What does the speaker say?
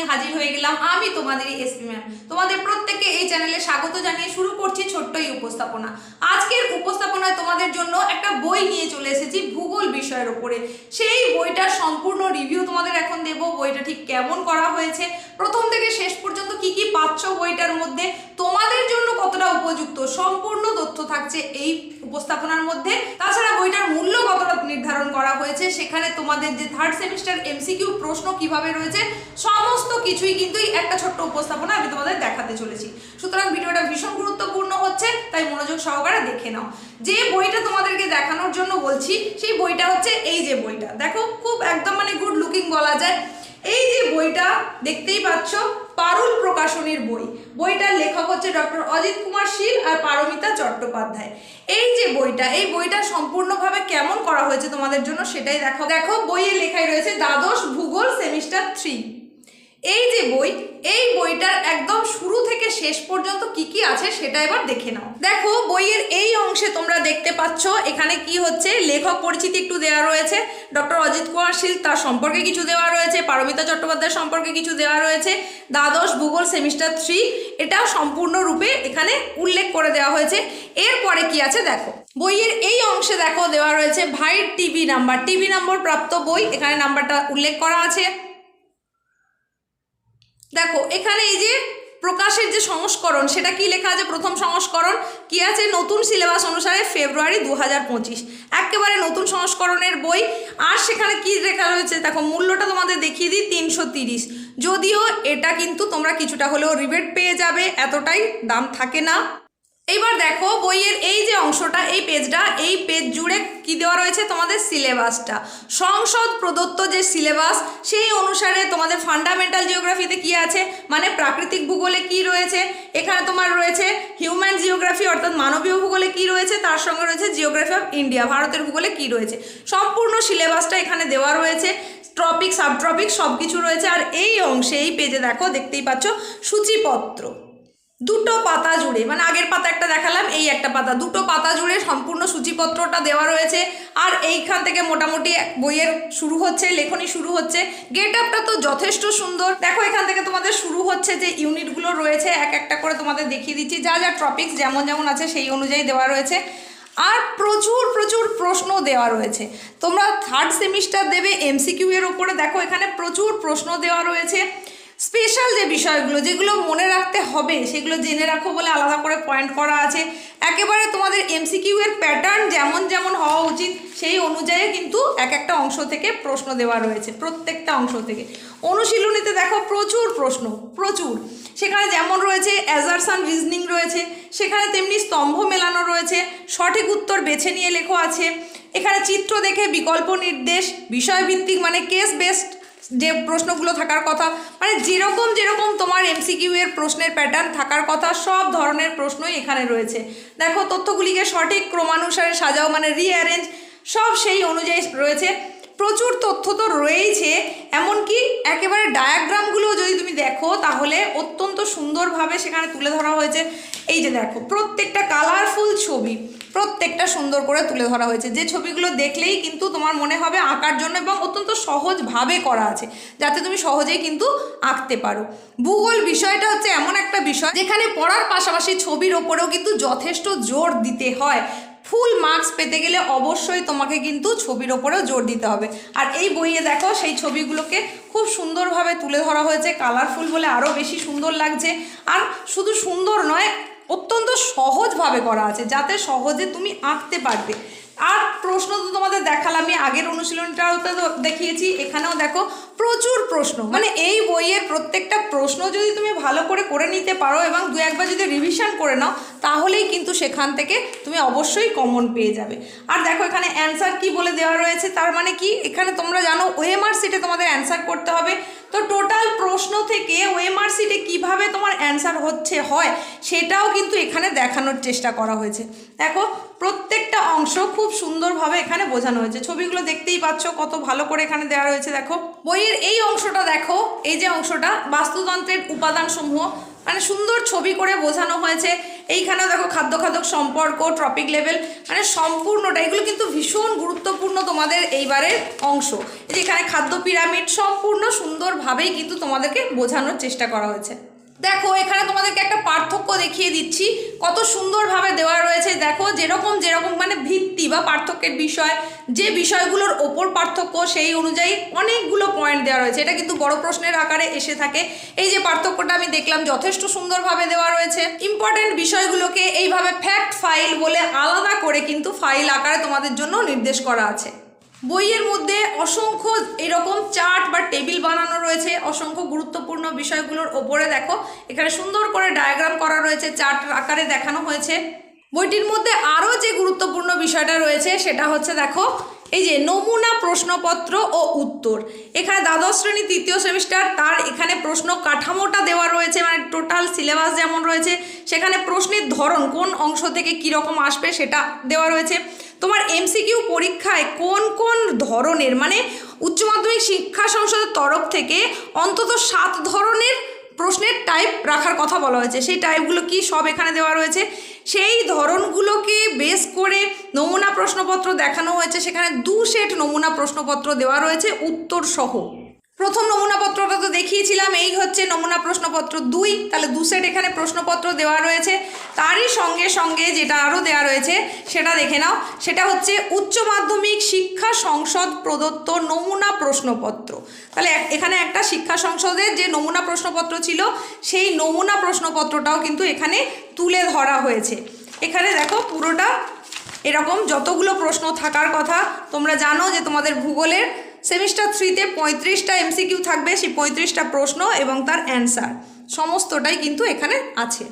নিয়ে হাজির হয়ে গেলাম আমি তোমাদেরই এসপি ম্যাম। তোমাদের প্রত্যেককে এই চ্যানেলে স্বাগত জানিয়ে শুরু করছি ছোট্ট এই উপস্থাপনা। আজকের উপস্থাপনায় তোমাদের জন্য একটা বই নিয়ে চলে এসেছি ভূগোল বিষয়ের উপরে। সেই বইটার সম্পূর্ণ রিভিউ তোমাদের এখন দেব। বইটা ঠিক কেমন করা হয়েছে, প্রথম থেকে শেষ পর্যন্ত কি কি পাচ্ছ বইটার মধ্যে, তোমাদের জন্য কতটা উপযুক্ত, সম্পূর্ণ তথ্য থাকছে এই উপস্থাপনার মধ্যে। তাছাড়া বইটার মূল্য কতটা নির্ধারণ করা হয়েছে, সেখানে তোমাদের যে থার্ড সেমিস্টার এমসিকিউ প্রশ্ন কিভাবে রয়েছে, সমস্ত কিছুই কিন্তু একটা ছোট্ট উপস্থাপনা আমি তোমাদের দেখাতে চলেছি। সুতরাং ভিডিওটা ভীষণ গুরুত্বপূর্ণ হচ্ছে, তাই মনোযোগ সহকারে দেখে নাও। যে বইটা তোমাদেরকে দেখানোর জন্য বলছি সেই বইটা হচ্ছে এই যে বইটা, দেখো খুব একদম মানে গুড লুকিং বলা যায়। এই যে বইটা দেখতেই পাচ্ছ, পারুল প্রকাশনীর বই। বইটার লেখক হচ্ছে ডক্টর অজিত কুমার শীল আর পারমিতা চট্টোপাধ্যায়। এই যে বইটা, এই বইটা সম্পূর্ণভাবে কেমন করা হয়েছে তোমাদের জন্য সেটাই দেখো। দেখো বইয়ে লেখাই রয়েছে দ্বাদশ ভূগোল সেমিস্টার 3। এই যে বই, এই বইটার একদম শুরু থেকে শেষ পর্যন্ত কি কি আছে সেটা এবার দেখে নাও। দেখো বইয়ের এই অংশে তোমরা দেখতে পাচ্ছ এখানে কি হচ্ছে, লেখক পরিচিতি একটু দেওয়া রয়েছে, ডক্টর অজিত কুমার শীল তার সম্পর্কে কিছু দেওয়া রয়েছে, পারমিতা চট্টোপাধ্যায় সম্পর্কে কিছু দেওয়া রয়েছে, দ্বাদশ ভূগোল সেমিস্টার 3 এটা সম্পূর্ণরূপে এখানে উল্লেখ করে দেওয়া হয়েছে। এরপরে কি আছে দেখো, বইয়ের এই অংশে দেখো দেওয়া রয়েছে ভাইয়ের টিভি নাম্বার প্রাপ্ত বই, এখানে নাম্বারটা উল্লেখ করা আছে। দেখো এখানে এই যে প্রকাশের যে সংস্করণ সেটা কি লেখা আছে, প্রথম সংস্করণ কি আছে, নতুন সিলেবাস অনুসারে ফেব্রুয়ারি 2025, একেবারে নতুন সংস্করণের বই। আর সেখানে কি লেখা রয়েছে দেখো, মূল্যটা তোমাদের দেখিয়ে দিই 330, যদিও এটা কিন্তু তোমরা কিছুটা হলেও রিবেট পেয়ে যাবে, এতটাই দাম থাকে না। এইবার দেখো বইয়ের এই যে অংশটা, এই পেজটা, এই পেজ জুড়ে কি দেওয়া রয়েছে তোমাদের সিলেবাসটা, সংসদ প্রদত্ত যে সিলেবাস সেই অনুসারে তোমাদের ফান্ডামেন্টাল জিওগ্রাফিতে কি আছে, মানে প্রাকৃতিক ভূগোলে কি রয়েছে, এখানে তোমার রয়েছে হিউম্যান জিওগ্রাফি অর্থাৎ মানবীয় ভূগোলে কি রয়েছে, তার সঙ্গে রয়েছে জিওগ্রাফি অফ ইন্ডিয়া ভারতের ভূগোলে কি রয়েছে, সম্পূর্ণ সিলেবাসটা এখানে দেওয়া রয়েছে। টপিক সাবটপিক সব কিছু রয়েছে। আর এই অংশে এই পেজে দেখো দেখতেই পাচ্ছ সূচিপত্র, দুটো পাতা জুড়ে, মানে আগের পাতা একটা দেখালাম, এই একটা পাতা, দুটো পাতা জুড়ে সম্পূর্ণ সূচিপত্রটা দেওয়া রয়েছে। আর এইখান থেকে মোটামুটি বইয়ের শুরু হচ্ছে, লেখনী শুরু হচ্ছে। গেট আপটা তো যথেষ্ট সুন্দর। দেখো এখান থেকে তোমাদের শুরু হচ্ছে যে ইউনিটগুলো রয়েছে, এক একটা করে তোমাদের দেখিয়ে দিচ্ছি, যা যা টপিকস যেমন যেমন আছে সেই অনুযায়ী দেওয়া রয়েছে। আর প্রচুর প্রচুর প্রশ্ন দেওয়া রয়েছে। তোমরা থার্ড সেমিস্টার দেবে এমসিকিউ এর ওপরে, দেখো এখানে প্রচুর প্রশ্ন দেওয়া রয়েছে। স্পেশাল যে বিষয়গুলো যেগুলো মনে রাখতে হবে সেগুলো জেনে রাখো বলে আলাদা করে পয়েন্ট করা আছে। একেবারে তোমাদের এমসিকিউ এর প্যাটার্ন যেমন যেমন হওয়া উচিত সেই অনুযায়ী কিন্তু এক একটা অংশ থেকে প্রশ্ন দেওয়া রয়েছে, প্রত্যেকটা অংশ থেকে। অনুশীলনীতে দেখো প্রচুর প্রশ্ন, প্রচুর। সেখানে যেমন রয়েছে অ্যাজারশন রিজনিং রয়েছে, সেখানে তেমনি স্তম্ভ মেলানো রয়েছে, সঠিক উত্তর বেছে নিয়ে লেখো আছে। এখানে চিত্র দেখে বিকল্প নির্দেশ, বিষয়ভিত্তিক মানে কেস বেসড যে প্রশ্নগুলো থাকার কথা, মানে যেরকম যেরকম তোমার এমসিকিউ এর প্রশ্নের প্যাটার্ন থাকার কথা সব ধরনের প্রশ্নই এখানে রয়েছে। দেখো তথ্যগুলিকে সঠিক ক্রমানুসারে সাজাও মানে রিঅ্যারেঞ্জ, সব সেই অনুযায়ী রয়েছে। প্রচুর তথ্য তো রয়েছে, এমনকি একেবারে ডায়াগ্রামগুলো যদি তুমি দেখো তাহলে অত্যন্ত সুন্দরভাবে সেখানে তুলে ধরা হয়েছে। এই যে দেখো প্রত্যেকটা কালারফুল ছবি, প্রত্যেকটা সুন্দর করে তুলে ধরা হয়েছে, যে ছবিগুলো দেখলেই কিন্তু তোমার মনে হবে আঁকার জন্য, এবং অত্যন্ত সহজভাবে করা আছে যাতে তুমি সহজেই কিন্তু আঁকতে পারো। ভূগোল বিষয়টা হচ্ছে এমন একটা বিষয় যেখানে পড়ার পাশাপাশি ছবির ওপরেও কিন্তু যথেষ্ট জোর দিতে হয়। ফুল মার্কস পেতে গেলে অবশ্যই তোমাকে কিন্তু ছবির ওপরেও জোর দিতে হবে। আর এই বইয়ে দেখো সেই ছবিগুলোকে খুব সুন্দরভাবে তুলে ধরা হয়েছে, কালারফুল বলে আরও বেশি সুন্দর লাগছে। আর শুধু সুন্দর নয়, অত্যন্ত সহজভাবে করা আছে যাতে সহজে তুমি আঁকতে পারবে। আর প্রশ্ন তো তোমাদের দেখালামই, আগের অনুশীলনটাও তো দেখিয়েছি, এখানেও দেখো প্রচুর প্রশ্ন। মানে এই বইয়ের প্রত্যেকটা প্রশ্ন যদি তুমি ভালো করে করে নিতে পারো এবং দু একবার যদি রিভিশন করে নাও তাহলেই কিন্তু সেখান থেকে তুমি অবশ্যই কমন পেয়ে যাবে। আর দেখো এখানে অ্যান্সার কি বলে দেওয়া রয়েছে, তার মানে কি এখানে তোমরা জানো ওএমআর শিটে তোমাদের অ্যান্সার করতে হবে। তো টোটাল প্রশ্ন থেকে ওএমআর শিটে কীভাবে তোমার অ্যান্সার হয় সেটাও কিন্তু এখানে দেখানোর চেষ্টা করা হয়েছে। দেখো প্রত্যেকটা অংশ খুব সুন্দরভাবে এখানে বোঝানো হয়েছে, ছবিগুলো দেখতেই পাচ্ছ কত ভালো করে এখানে দেওয়া রয়েছে। দেখো বইয়ের এই অংশটা দেখো, এই যে অংশটা বাস্তুতন্ত্রের উপাদানসমূহ, মানে সুন্দর ছবি করে বোঝানো হয়েছে। এইখানেও দেখো খাদ্য খাদক সম্পর্ক, ট্রপিক লেভেল, মানে সম্পূর্ণটা এগুলো কিন্তু ভীষণ গুরুত্বপূর্ণ তোমাদের এইবারের অংশ। এই যে এখানে খাদ্য পিরামিড সম্পূর্ণ সুন্দরভাবেই কিন্তু তোমাদেরকে বোঝানোর চেষ্টা করা হয়েছে। দেখো এখানে তোমাদেরকে একটা পার্থক্য দেখিয়ে দিচ্ছি, কত সুন্দরভাবে দেওয়া রয়েছে। দেখো যেরকম মানে ভিত্তি বা পার্থক্যের বিষয়, যে বিষয়গুলোর ওপর পার্থক্য সেই অনুযায়ী অনেকগুলো পয়েন্ট দেওয়া রয়েছে। এটা কিন্তু বড় প্রশ্নের আকারে এসে থাকে। এই যে পার্থক্যটা আমি দেখলাম যথেষ্ট সুন্দরভাবে দেওয়া রয়েছে। ইম্পর্টেন্ট বিষয়গুলোকে এইভাবে ফ্যাক্ট ফাইল বলে আলাদা করে কিন্তু ফাইল আকারে তোমাদের জন্য নির্দেশ করা আছে। বইয়ের মধ্যে অসংখ্য এরকম চার্ট বা টেবিল বানানো রয়েছে অসংখ্য গুরুত্বপূর্ণ বিষয়গুলোর ওপরে। দেখো এখানে সুন্দর করে ডায়াগ্রাম করা রয়েছে, চার্ট আকারে দেখানো হয়েছে। বইটির মধ্যে আরও যে গুরুত্বপূর্ণ বিষয়টা রয়েছে সেটা হচ্ছে দেখো এই যে নমুনা প্রশ্নপত্র ও উত্তর। এখানে দ্বাদশ শ্রেণী তৃতীয় সেমিস্টার, তার এখানে প্রশ্ন কাঠামোটা দেওয়া রয়েছে, মানে টোটাল সিলেবাস যেমন রয়েছে সেখানে প্রশ্নের ধরন কোন অংশ থেকে কীরকম আসবে সেটা দেওয়া রয়েছে। তোমার এমসিকিউ পরীক্ষায় কোন কোন ধরনের, মানে উচ্চ মাধ্যমিক শিক্ষা সংসদের তরফ থেকে অন্তত 7 ধরনের প্রশ্নের টাইপ রাখার কথা বলা হয়েছে। সেই টাইপগুলো কি সব এখানে দেওয়া রয়েছে। সেই ধরনগুলোকে বেস করে নমুনা প্রশ্নপত্র দেখানো হয়েছে। সেখানে 2 সেট নমুনা প্রশ্নপত্র দেওয়া রয়েছে উত্তর সহ। প্রথম নমুনাপত্রটা তো দেখিয়েছিলাম, এই হচ্ছে নমুনা প্রশ্নপত্র 2, তাহলে 2 সেট এখানে প্রশ্নপত্র দেওয়া রয়েছে। তারই সঙ্গে সঙ্গে যেটা আরও দেওয়া রয়েছে সেটা দেখে নাও, সেটা হচ্ছে উচ্চ মাধ্যমিক শিক্ষা সংসদ প্রদত্ত নমুনা প্রশ্নপত্র। তাহলে এখানে একটা শিক্ষা সংসদের যে নমুনা প্রশ্নপত্র ছিল সেই নমুনা প্রশ্নপত্রটাও কিন্তু এখানে তুলে ধরা হয়েছে। এখানে দেখো পুরোটা এরকম যতগুলো প্রশ্ন থাকার কথা। তোমরা জানো যে তোমাদের ভূগোলের সেমিস্টার 3-তে 35টা এমসিকিউ থাকবে, সেই 35টা প্রশ্ন এবং তার অ্যান্সার সমস্তটাই কিন্তু এখানে আছে।